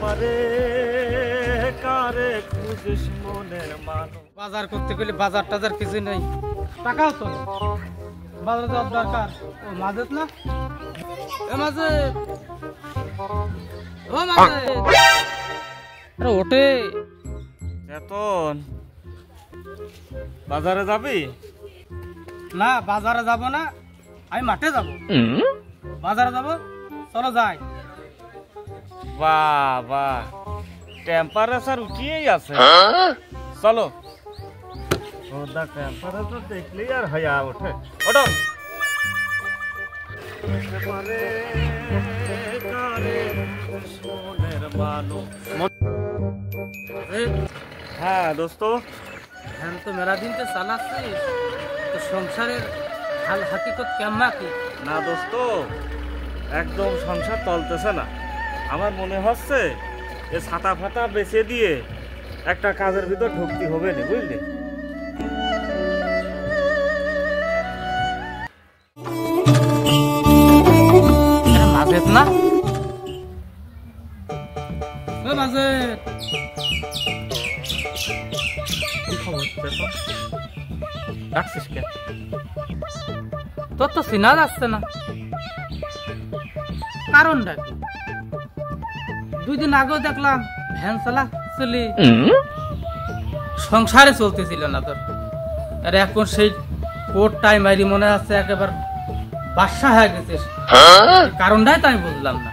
পারে কারে খুঁজিস মনের মানুষ। বাজার করতে গেলে বাজার টাজার কিছু নেই, টাকাও তো বাজারে যাওয়ার দরকার। ও মাজেদ না, এ মাজেদ, ও মাজেদ, আরে ওঠে। চেতন, বাজারে যাবি? না বাজারে যাব না, আমি মাঠে যাব। বাজারে যাব, চলো যাই। বাহ বাহ, টেম্পারেচার উঠিয়েই আছে, চলো। ওদা টেম্পারেচার দেখলেই আর হইয়া ওঠে। ওঠো। হ্যাঁ দোস্ত, হ্যাঁ তো মেলা দিন তো চালাচ্ছিস, তো সংসারের হাল হাকিকত কেমন কি? না দোস্ত, একদম সংসার চলতেছে না। আমার মনে হচ্ছে যে ছাতা ফাতা বেচে দিয়ে একটা কাজের ভিতর ঢুকতে হবে না, বুঝলি? মাজেদ না, ও মাজেদ, কি খবর চেতন? ডাকছিস কে? তোর তো চিনা যাচ্ছে না, কারণটা কি? 2 দিন আগেও দেখলাম ভ্যান চালাচ্ছিলি, সংসারে চলতেছিল না তোর। আর এখন সেই কোট টাইম মারি মনে হচ্ছে একেবারে বাদশা হয়ে গেছিস। কারণটাই তো আমি বুঝলাম না।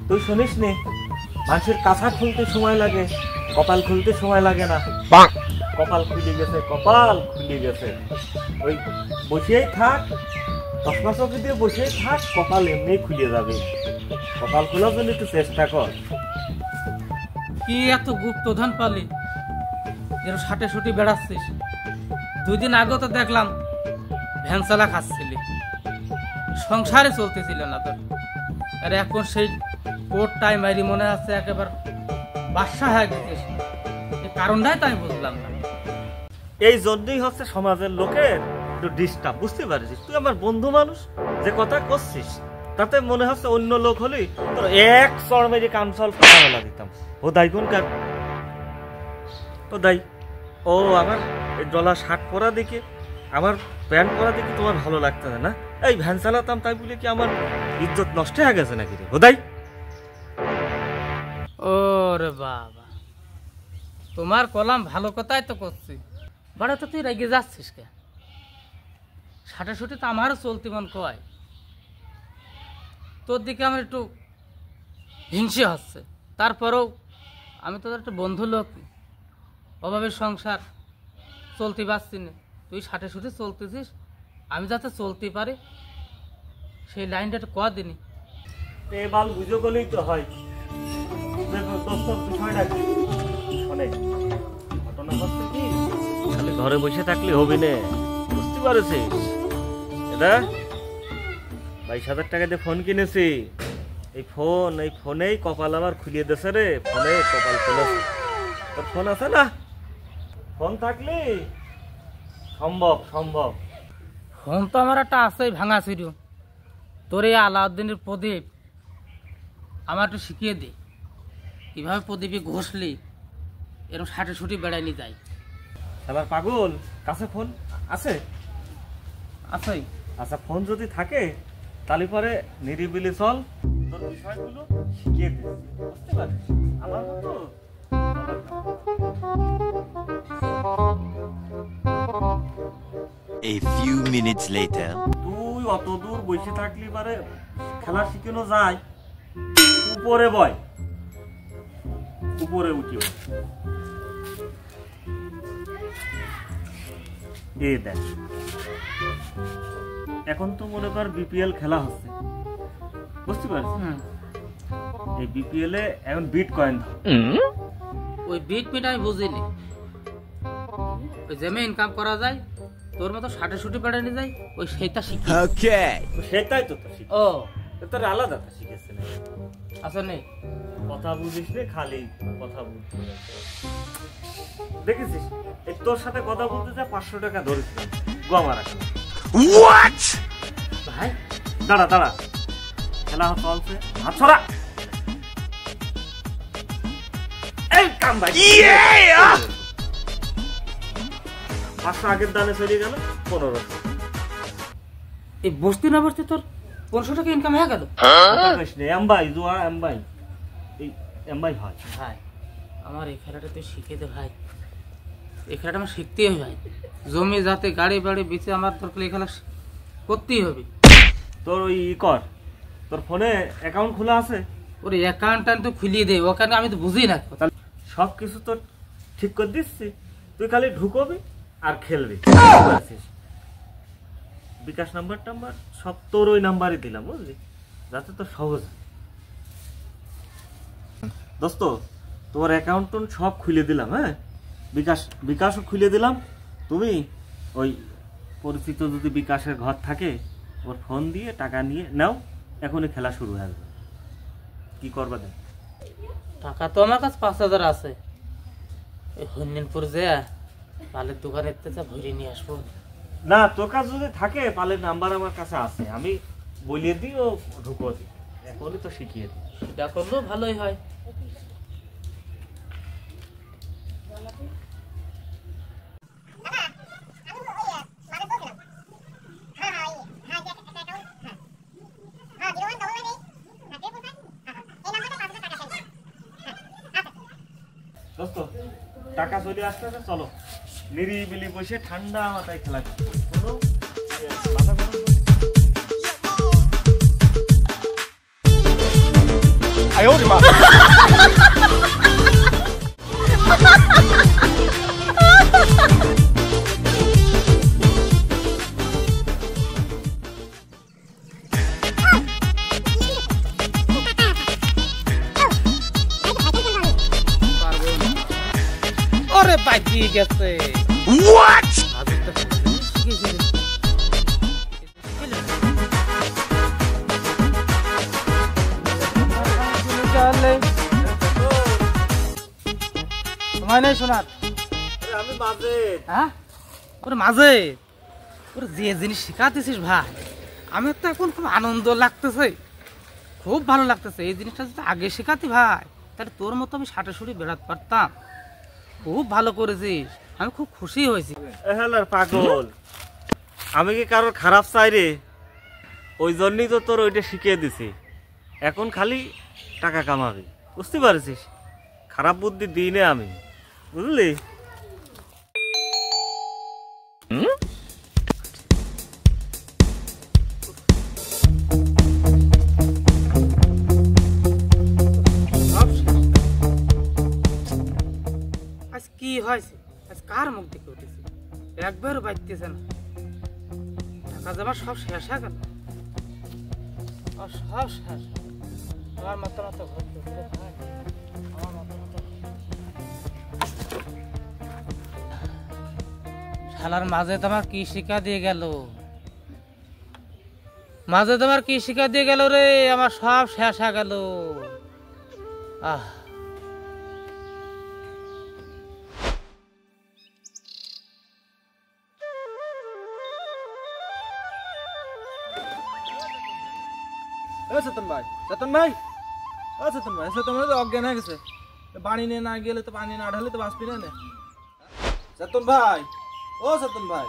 তুই শুনিস নি, মানুষের কাঁথা খুলতে সময় লাগে, কপাল খুলতে সময় লাগে না। কপাল খুলে গেছে, কপাল খুলে গেছে। ওই বসেই থাক, চশমা চৌকি দিয়ে বসেই থাক, কপাল এমনি খুলে যাবে। কপাল খোলার জন্য একটু চেষ্টা কর। কি এত গুপ্তধন পালি যেন সাটে সুটি বেড়াচ্ছিস? 2 দিন আগেও তো দেখলাম ভ্যান চালা খাচ্ছিলি, সংসারে চলতেছিল না তোর। আর এখন সেই কোট টাইম মারি মনে হচ্ছে একেবারে বাদশা হয়ে গেছিস। এই কারণটাই তো আমি বুঝলাম না। এই জন্যই হচ্ছে সমাজের লোকের একটু ডিস্টার্ব, বুঝতে পারছিস? তুই আমার বন্ধু মানুষ, যে কথা করছিস তাতে মনে হচ্ছে অন্য লোক হলেই তোর এক চড় মেরে কানসল ফাঁকা দিতাম। ও দাই কোন কার? ও দাই, ও আমার এই ডলা শার্ট পরা দেখে, আমার প্যান্ট পরা দেখে তোমার ভালো লাগতে না? এই ভ্যান চালাতাম তাই বলে কি আমার ইজ্জত নষ্ট হয়ে গেছে নাকি রে? ও দাই। ওরে বাবা, তোমার কলাম ভালো কথাই তো করছি, বাড়া তো তুই রেগে যাচ্ছিস কে? সাটাশুটি তো আমারও চলতি মন কয়, তোর দিকে আমার একটু হিংসে হচ্ছে। তারপরেও আমি তোদের একটা বন্ধু লোক, অভাবের সংসার চলতে পারছি না, তুই সাটাশুটি চলতেছিস, আমি যাতে চলতে পারি সেই লাইনটা একটু কয়া দিনি। বাল বুঝো গেলেই তো হয়। ঘটনা হচ্ছে কি, খালি ঘরে বসে থাকলে হবে না, বুঝতে পারছিস? এটা 22,000 টাকা দিয়ে ফোন কিনেছি। এই ফোনেই কপাল আমার খুলিয়ে দিয়েছে রে। ফোনে কপাল খুলেছে। তোর ফোন আছে না? ফোন থাকলে সম্ভব। ফোন তো আমার একটা আছেই ভাঙা ছিল। তোর এই আলাউদ্দিনের প্রদীপ আমার একটু শিখিয়ে দে, কিভাবে প্রদীপে ঘষলি এরকম সাটে ছুটি বেড়াই নিয়ে যায়। এবার পাগল, কাছে ফোন আছে? আছেই। আচ্ছা, ফোন যদি থাকে তাহলে পরে নিরিবিলি চল, তোর বিষয়গুলো শিখিয়ে দিচ্ছি, বুঝতে পারিস? আমার মতো A few minutes later. তুই অত দূর বসে থাকলি পারে খেলা শিখানো যায়। উপরে বয়, উপরে উঠিও। দেখ, এখন তো মনে কর বিপিএল খেলা হচ্ছে, বুঝতে পারছিস? এই বিপিএল এ এখন বিটকয়েন ধর। ওই বিট মিট আমি বুঝিনি, ওই যেমন ইনকাম করা যায় তোর মতো সাটে ছুটি বেড়াই নিয়ে যায়, ওই সেইটা শিখি। Okay. সেটাই তো শিখ। ও তোর আলাদা শিখেছে না? আচ্ছা নেই, কথা বুঝিস রে, খালি কথা বুঝতে দেখেছিস? এই তোর সাথে কথা বলতে যা 500 টাকা ধরেছিলাম গোয়া মারা। What? ভাই দাঁড়া, খেলা চলছে, হাত ছড়া। কাম ভাই 500 আগের দানে চলে গেল 1500। এই বসতে না বসতে তোর 500 টাকা ইনকাম হয়ে গেল। এমবাই জুয়া এমবাই এই এমবাই হয় ভাই আমার এই খেলাটা তুই শিখে দে ভাই, এই খেলাটা আমার শিখতেই হবে ভাই। জমি যাতে গাড়ি বাড়ি বেচে আমার দরকার এই খেলা করতেই হবে। তোর ওই কর, তোর ফোনে অ্যাকাউন্ট খোলা আছে? ওর অ্যাকাউন্টটা তো খুলিয়ে দে, ওখানে আমি তো বুঝি না। সব কিছু তোর ঠিক করে দিচ্ছি, তুই খালি ঢুকবি আর খেলবি। বিকাশ নাম্বার টাম্বার সব তোর ওই নাম্বারই দিলাম বুঝলি, যাতে তোর সহজ। দোস্ত তোমার অ্যাকাউন্ট সব খুলে দিলাম, হ্যাঁ বিকাশও খুলে দিলাম। তুমি ওই পরিচিত যদি বিকাশের ঘর থাকে ওর ফোন দিয়ে টাকা নিয়ে নাও, এখনই খেলা শুরু হয়ে যাবে। কি করবা দেখ? টাকা তো আমার কাছে 5000 আছে, ওই হন্যনপুর যে পালের দোকানে ভরে নিয়ে আসবো। না তোর কাছে যদি থাকে পালের নাম্বার আমার কাছে আছে, আমি বলিয়ে দিই ও ঢুকো দিই, এখনই তো শিখিয়ে দিই। সেটা করলেও ভালোই হয়। দোস্ত টাকা চলে আসতেছে, চলো নিরিবিলি বসে ঠান্ডা মাথায় খেলা মাথা গরম। ওরে বাজি গেছে। What? সময় নেই শোনার। আমি মাঝে হ্যাঁ ওরে মাঝে ওরে যে জিনিস শেখাতেছিস ভাই, আমার তো এখন খুব আনন্দ লাগতেছে, খুব ভালো লাগতেছে। এই জিনিসটা যদি আগে শেখাতি ভাই, তাহলে তোর মতো আমি সাটে সুটি বেড়াতে পারতাম। খুব ভালো করেছিস, আমি খুব খুশি হয়েছি। পাগল, আমি কি কারোর খারাপ চাই রে? ওই জন্যই তো তোর ওইটা শিখিয়ে দিছি। এখন খালি টাকা কামাবি, বুঝতে পারছিস? খারাপ বুদ্ধি দিই না আমি, বুঝলি? আজ কি হয়েছে? আজ কার মুখ দেখে উঠেছে? একবারও বাঁচতেছে না। টাকা জমা সব শেষ হয়ে গেল, সব শেষ। আমার মাথা ঘুরতে ভাই, আমার মাথা শালার মাঝে তোমার কি শিক্ষা দিয়ে গেল? মাঝে তোমার কি শিক্ষা দিয়ে গেল রে? আমার সব শেষ হয়ে গেল। আহ চেতন ভাই, চেতন ভাই, ও চেতন ভাই, চেতন ভাই তো অজ্ঞান হয়ে গেছে। পানি নিয়ে না গেলে তো, পানি না ঢালে তো বাঁচবি না। চেতন ভাই, ও চেতন ভাই,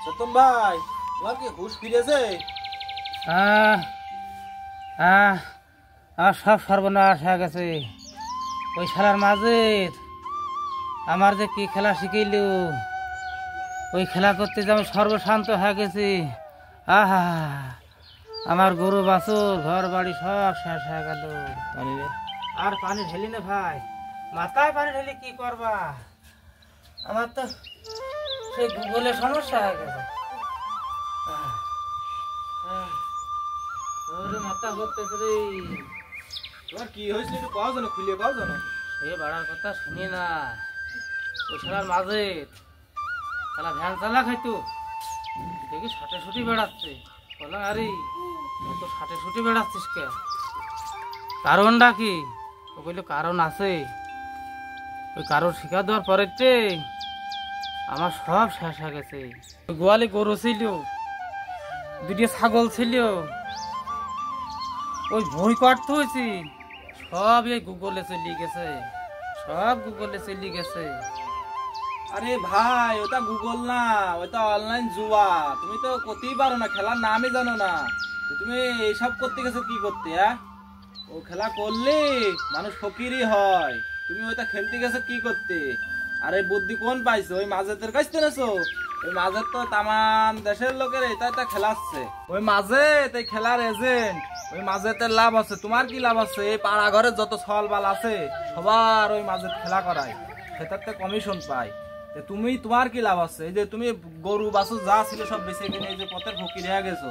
চেতন ভাই, তোমার কি হুশ ফিরেছে? আমার সব সর্বনাশ হয়ে গেছে। ওই খেলার মাঝে আমার যে কি খেলা শিখাইল, ওই খেলা করতে যে আমি সর্বশান্ত হয়ে গেছি। আহা, আমার গরু বাছুর ঘর বাড়ি সব শেষ হয়ে গেল। আর পানি ঢেলি না ভাই, মাথায় পানি ঢেলি কি করবা? আমার তো সেই গুগলে সমস্যা হয়ে গেছে। মাথা করতেছে রে। তোমার কি হয়েছিল একটু পাও জানো, খুলে পাও জানো? সে বাড়ার কথা শুনি না। ওই খেলার মাঝে খেলা ভ্যান চালা খাইতো, দেখি সাটে সুটি বেড়াচ্ছে। বললাম আরে তো সাটে সুটি বেড়াচ্ছিস কে? কারণটা কি? ও বললো কারণ আছে। ওই কারণ শিখা দেওয়ার পরে আমার সব শেষ হয়ে গেছে। গোয়ালে গরু ছিল, দুটো ছাগল ছিল, ওই বই কাটতে হয়েছি, সব এই গুগলে চলে গেছে, সব গুগলে চলে গেছে। আরে ভাই ওটা গুগল না, ওটা অনলাইন জুয়া। তুমি তো করতেই পারো না, খেলার নামই জানো না, তো তুমি এইসব করতে গেছো কি করতে? ও খেলা করলে মানুষ ফকিরই হয়, তুমি ওইটা খেলতে গেছো কি করতে? আর এই বুদ্ধি কোন পাইছো? ওই মাজেদের কাছ থেকে নেছো? ওই মাজের তো তামান দেশের লোকের এটা খেলাচ্ছে। ওই মাজে তাই খেলার এজেন্ট, ওই মাজেতে লাভ আছে। তোমার কি লাভ আছে? এই পাড়া ঘরের যত ছল বাল আছে সবার ওই মাজের খেলা করায়, সেটাতে কমিশন পায়। তুমি তোমার কি লাভ আছে? এই যে তুমি গরু বাছুর যা ছিল সব বেঁচে কিনে এই যে পথের ফকির হয়ে গেছো,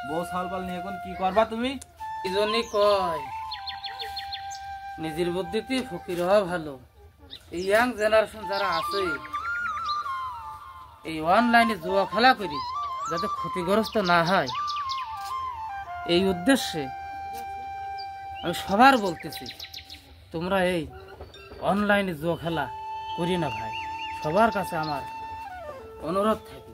বউ ছল বাল নিয়ে এখন কি করবা তুমি? এই জন্যই কয় নিজের বুদ্ধিতে ফকির হওয়া ভালো। এই ইয়াং জেনারেশন যারা আছে এই অনলাইনে জুয়া খেলা করি যাতে ক্ষতিগ্রস্ত না হয়, এই উদ্দেশ্যে আমি সবার বলতেছি তোমরা এই অনলাইনে জুয়া খেলা করি না ভাই। সবার কাছে আমার অনুরোধ থাকে